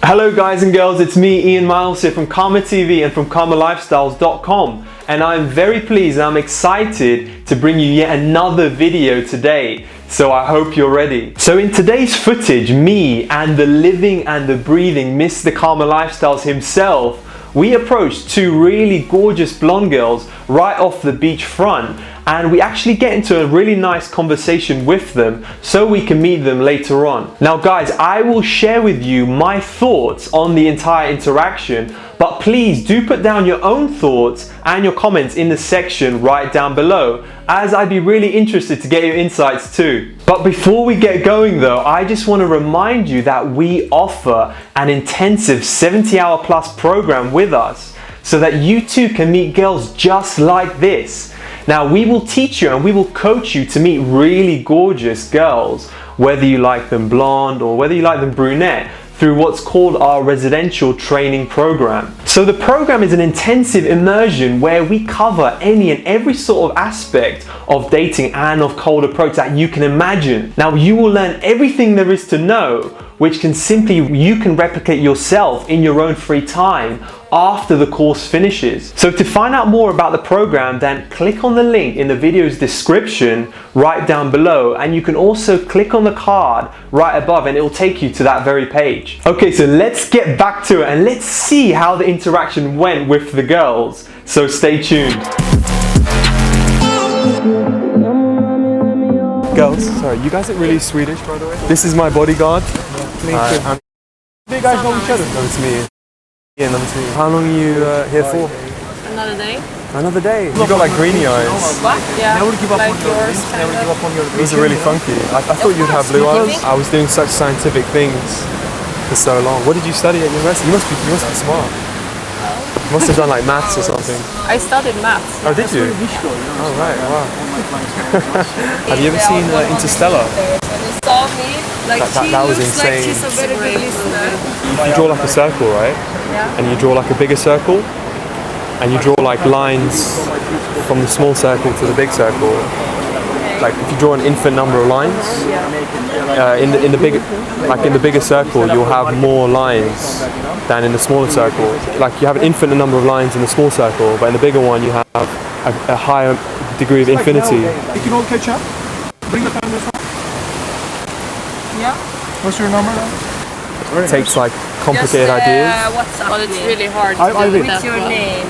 Hello guys and girls, it's me Iain Myles here from KamaTV and from Kamalifestyles.com, and I'm very pleased and I'm excited to bring you yet another video today. So I hope you're ready. So in today's footage, me and the living and the breathing Mr. Kamalifestyles himself, we approached two really gorgeous blonde girls right off the beach front, and we actually get into a really nice conversation with them so we can meet them later on. Now guys, I will share with you my thoughts on the entire interaction, but please do put down your own thoughts and your comments in the section right down below, as I'd be really interested to get your insights too. But before we get going though, I just want to remind you that we offer an intensive 70-hour plus program with us so that you too can meet girls just like this. Now we will teach you and we will coach you to meet really gorgeous girls, whether you like them blonde or whether you like them brunette, through what's called our residential training program. So the program is an intensive immersion where we cover any and every sort of aspect of dating and of cold approach that you can imagine. Now you will learn everything there is to know, which you can replicate yourself in your own free time after the course finishes. So to find out more about the program, then click on the link in the video's description right down below, and you can also click on the card right above and it will take you to that very page. Okay, so let's get back to it and let's see how the interaction went with the girls. So stay tuned. Girls, sorry, you guys look really Swedish by the way. This is my bodyguard. Do you guys know each other? No, to me. Yeah, number two. How long are you here for? Another day. Another day? You got like greeny eyes. What? Yeah, like yours. These are really funky. I thought you'd have blue eyes. I was doing such scientific things for so long. What did you study at university? You must be smart. You must have done like maths or something. I studied maths. Oh, did you? Oh, right, wow. Have you ever seen Interstellar? Saw me, like that was insane. Like she's a very good listener. You draw like a circle, right? Yeah. And you draw like a bigger circle, and you draw like lines from the small circle to the big circle. Like if you draw an infinite number of lines, in the bigger circle you'll have more lines than in the smaller circle. Like you have an infinite number of lines in the small circle, but in the bigger one you have a higher degree of infinity. You can all catch up. Bring the camera up. Yeah. What's your number? It takes like complicated ideas. What's up? Well, it's really hard I to do will. What's your name?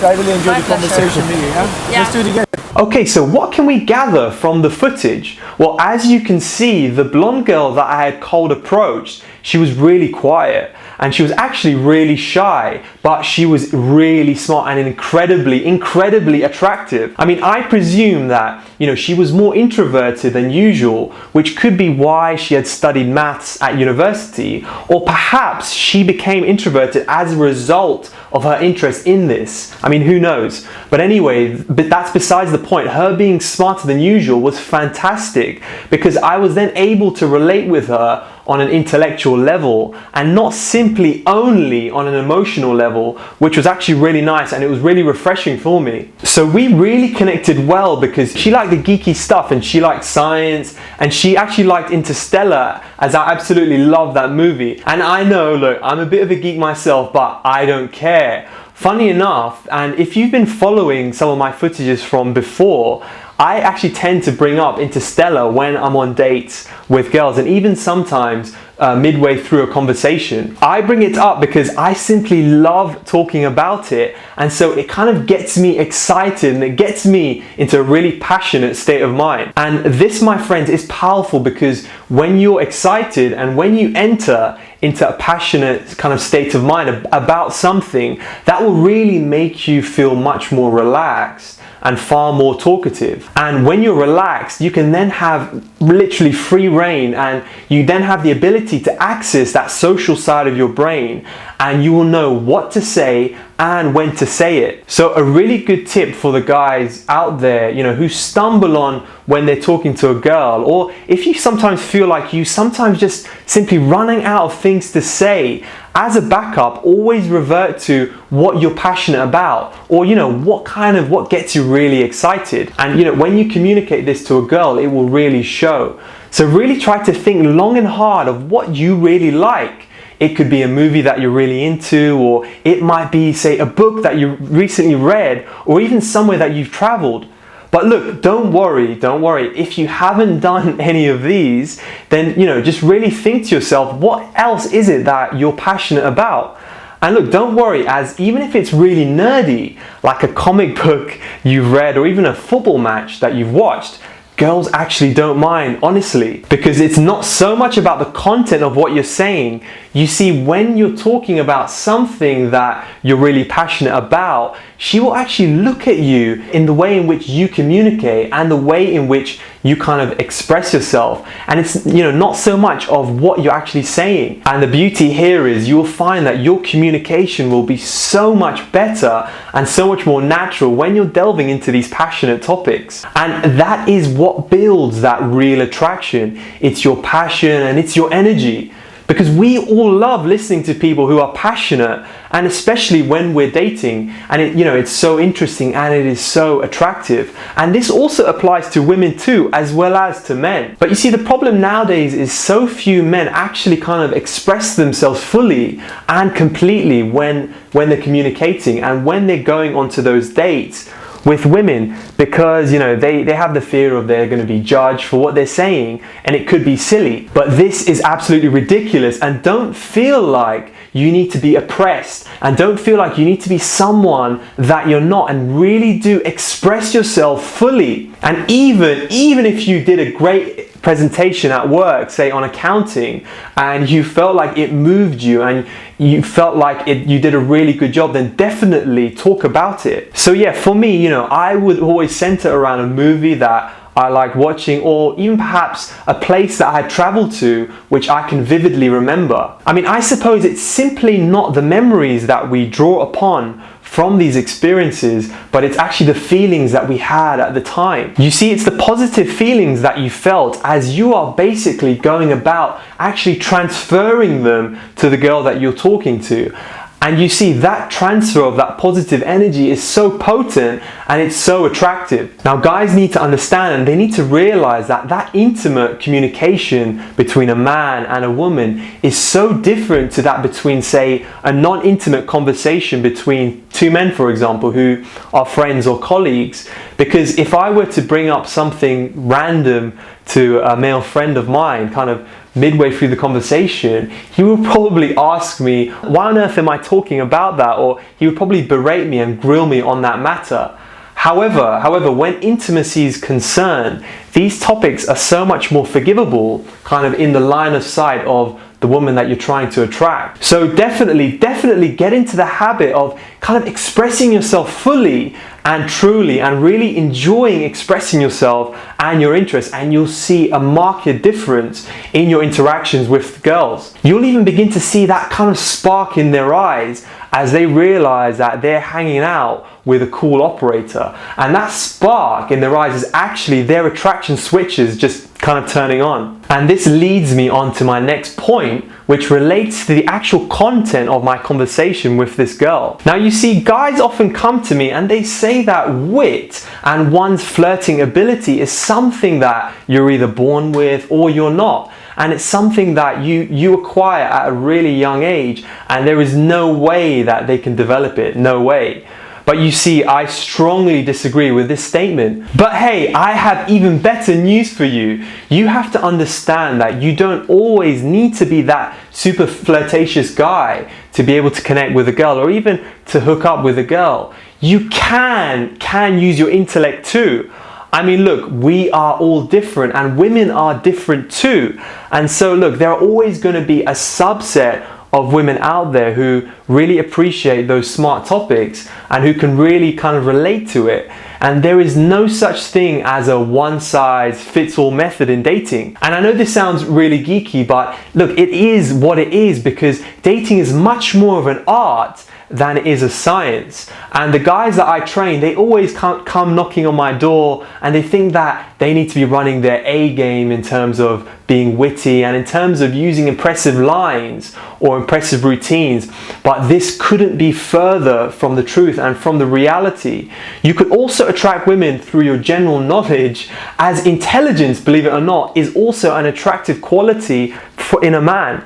I really enjoyed the conversation with you. Yeah? Let's do it again. Okay, so what can we gather from the footage? Well, as you can see, the blonde girl that I had cold approached, she was really quiet and she was actually really shy, but she was really smart and incredibly attractive. I mean, I presume that, she was more introverted than usual, which could be why she had studied maths at university, or perhaps she became introverted as a result of her interest in this. I mean, who knows? But anyway, that's besides the point. Her being smarter than usual was fantastic because I was then able to relate with her on an intellectual level and not simply only on an emotional level, which was actually really nice and it was really refreshing for me. So we really connected well because she liked the geeky stuff and she liked science and she actually liked Interstellar, as I absolutely love that movie. And I know, look, I'm a bit of a geek myself, but I don't care. Funny enough, and if you've been following some of my footages from before, I actually tend to bring up Interstellar when I'm on dates with girls, and even sometimes midway through a conversation. I bring it up because I simply love talking about it, and so it kind of gets me excited and it gets me into a really passionate state of mind. And this, my friends, is powerful because when you're excited and when you enter into a passionate kind of state of mind about something, that will really make you feel much more relaxed and far more talkative. And when you're relaxed, you can then have literally free reign, and you then have the ability to access that social side of your brain, and you will know what to say and when to say it. So a really good tip for the guys out there, who stumble on when they're talking to a girl, or if you sometimes feel like you sometimes just simply running out of things to say, as a backup, always revert to what you're passionate about, or what gets you really excited. And when you communicate this to a girl, it will really show. So really try to think long and hard of what you really like. it could be a movie that you're really into, or it might be, say, a book that you recently read, or even somewhere that you've traveled. But look, don't worry. If you haven't done any of these, then, just really think to yourself, what else is it that you're passionate about? And look, don't worry, as even if it's really nerdy, like a comic book you've read or even a football match that you've watched, girls actually don't mind, honestly, because it's not so much about the content of what you're saying. You see, when you're talking about something that you're really passionate about, she will actually look at you in the way in which you communicate and the way in which you kind of express yourself. And it's, not so much of what you're actually saying. And the beauty here is you will find that your communication will be so much better and so much more natural when you're delving into these passionate topics. And that is what builds that real attraction. It's your passion and it's your energy. Because we all love listening to people who are passionate, and especially when we're dating, and it's so interesting and it is so attractive. And this also applies to women too, as well as to men. But you see, the problem nowadays is so few men actually kind of express themselves fully and completely when they're communicating and when they're going onto those dates with women, because they have the fear of they're going to be judged for what they're saying, and it could be silly. But this is absolutely ridiculous, and don't feel like you need to be oppressed, and don't feel like you need to be someone that you're not, and really do express yourself fully. And even if you did a great presentation at work, say on accounting, and you felt like it moved you and you felt like you did a really good job, then definitely talk about it. So yeah, for me, I would always center around a movie that I like watching, or even perhaps a place that I had traveled to which I can vividly remember. I mean, I suppose it's simply not the memories that we draw upon from these experiences, but it's actually the feelings that we had at the time. You see, it's the positive feelings that you felt as you are basically going about actually transferring them to the girl that you're talking to. And you see, that transfer of that positive energy is so potent and it's so attractive. Now, guys need to understand, and they need to realize that intimate communication between a man and a woman is so different to that between, say, a non-intimate conversation between two men, for example, who are friends or colleagues. Because if I were to bring up something random to a male friend of mine, kind of midway through the conversation, he would probably ask me, why on earth am I talking about that? Or he would probably berate me and grill me on that matter. However, when intimacy is concerned, these topics are so much more forgivable, kind of in the line of sight of the woman that you're trying to attract. So definitely get into the habit of kind of expressing yourself fully and truly, and really enjoying expressing yourself and your interests, and you'll see a marked difference in your interactions with girls. You'll even begin to see that kind of spark in their eyes as they realize that they're hanging out with a cool operator, and that spark in their eyes is actually their attraction switches just kind of turning on. And this leads me on to my next point, which relates to the actual content of my conversation with this girl. Now, you see, guys often come to me and they say that wit and one's flirting ability is something that you're either born with or you're not. And it's something that you acquire at a really young age, and there is no way that they can develop it, no way. But you see, I strongly disagree with this statement. But hey, I have even better news for you. You have to understand that you don't always need to be that super flirtatious guy to be able to connect with a girl, or even to hook up with a girl. You can use your intellect too. I mean, look, we are all different, and women are different too. And so look, there are always going to be a subset of women out there who really appreciate those smart topics and who can really kind of relate to it. And there is no such thing as a one-size-fits-all method in dating. And I know this sounds really geeky, but look, it is what it is, because dating is much more of an art than it is a science. And the guys that I train, they always come knocking on my door, and they think that they need to be running their A game in terms of being witty and in terms of using impressive lines or impressive routines. But this couldn't be further from the truth and from the reality. You could also attract women through your general knowledge, as intelligence, believe it or not, is also an attractive quality in a man.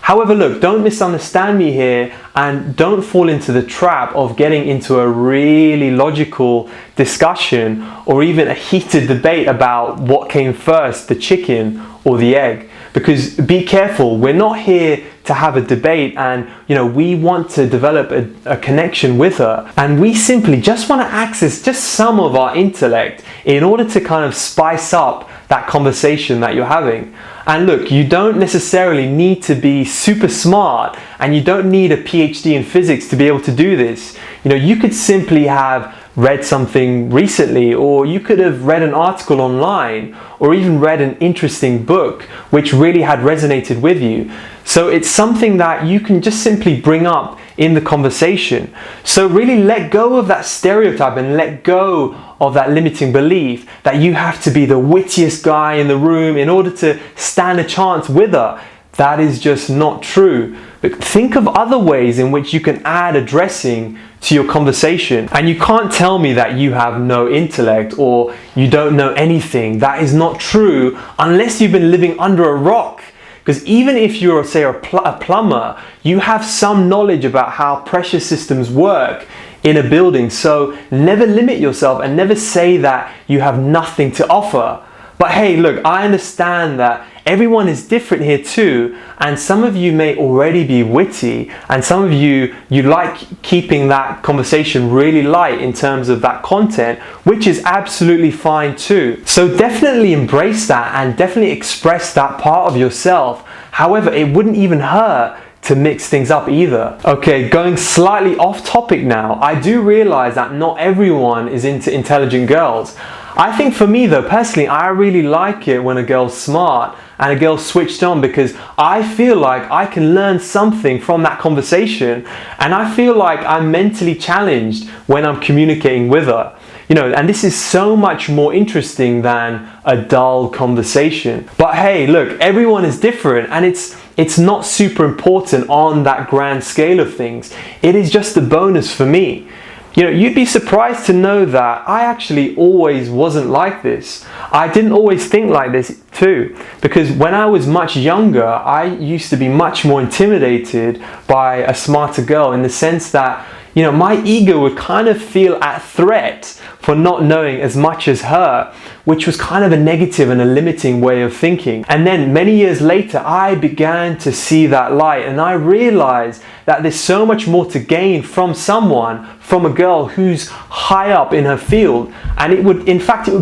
However, look, don't misunderstand me here and don't fall into the trap of getting into a really logical discussion or even a heated debate about what came first, the chicken or the egg. Because be careful, we're not here to have a debate, and we want to develop a connection with her, and we simply just want to access just some of our intellect in order to kind of spice up that conversation that you're having. And look, you don't necessarily need to be super smart, and you don't need a PhD in physics to be able to do this. You could simply have read something recently, or you could have read an article online, or even read an interesting book which really had resonated with you. So it's something that you can just simply bring up in the conversation. So really let go of that stereotype and let go of that limiting belief that you have to be the wittiest guy in the room in order to stand a chance with her. That is just not true. But think of other ways in which you can add a dressing to your conversation. And you can't tell me that you have no intellect or you don't know anything. That is not true unless you've been living under a rock. Because even if you're, say, a plumber, you have some knowledge about how pressure systems work in a building. So never limit yourself and never say that you have nothing to offer. But hey, look, I understand that everyone is different here too, and some of you may already be witty, and some of you like keeping that conversation really light in terms of that content, which is absolutely fine too. So definitely embrace that and definitely express that part of yourself. However, it wouldn't even hurt to mix things up either. Okay, going slightly off topic now, I do realize that not everyone is into intelligent girls. I think for me though, personally, I really like it when a girl's smart and a girl's switched on, because I feel like I can learn something from that conversation, and I feel like I'm mentally challenged when I'm communicating with her. And this is so much more interesting than a dull conversation. But hey, look, everyone is different, and it's not super important on that grand scale of things. It is just a bonus for me. You'd be surprised to know that I actually always wasn't like this. I didn't always think like this too, because when I was much younger, I used to be much more intimidated by a smarter girl, in the sense that my ego would kind of feel at threat for not knowing as much as her, which was kind of a negative and a limiting way of thinking. And then many years later, I began to see that light, and I realized that there's so much more to gain from a girl who's high up in her field. And it would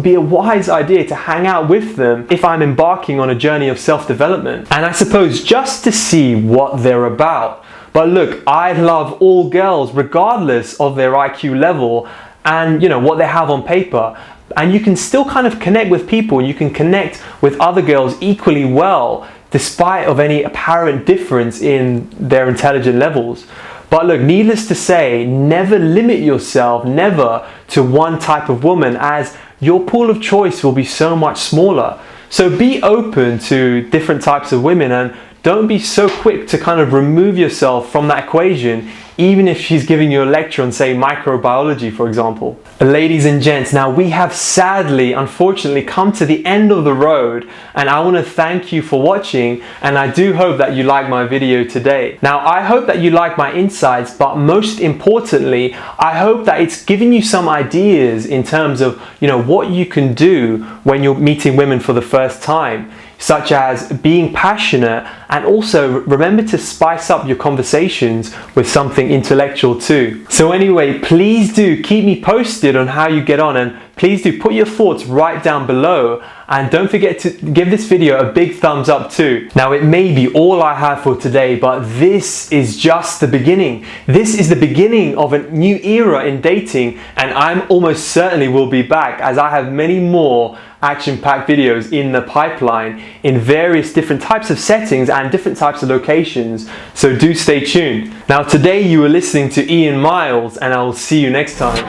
be a wise idea to hang out with them if I'm embarking on a journey of self-development. And I suppose just to see what they're about. But look, I love all girls regardless of their IQ level and what they have on paper. And you can still kind of connect with people. You can connect with other girls equally well, despite of any apparent difference in their intelligence levels. But look, needless to say, never limit yourself, never to one type of woman, as your pool of choice will be so much smaller. So be open to different types of women, and don't be so quick to kind of remove yourself from that equation, even if she's giving you a lecture on, say, microbiology, for example. Ladies and gents, now we have sadly, unfortunately, come to the end of the road, and I want to thank you for watching, and I do hope that you like my video today. Now, I hope that you like my insights, but most importantly, I hope that it's giving you some ideas in terms of, what you can do when you're meeting women for the first time, such as being passionate, and also remember to spice up your conversations with something intellectual too. So anyway, please do keep me posted on how you get on, and please do put your thoughts right down below, and don't forget to give this video a big thumbs up too. Now, it may be all I have for today, but this is just the beginning. This is the beginning of a new era in dating, and I'm almost certainly will be back, as I have many more action-packed videos in the pipeline in various different types of settings and different types of locations, so do stay tuned. Now, today you were listening to Iain Myles, and I will see you next time.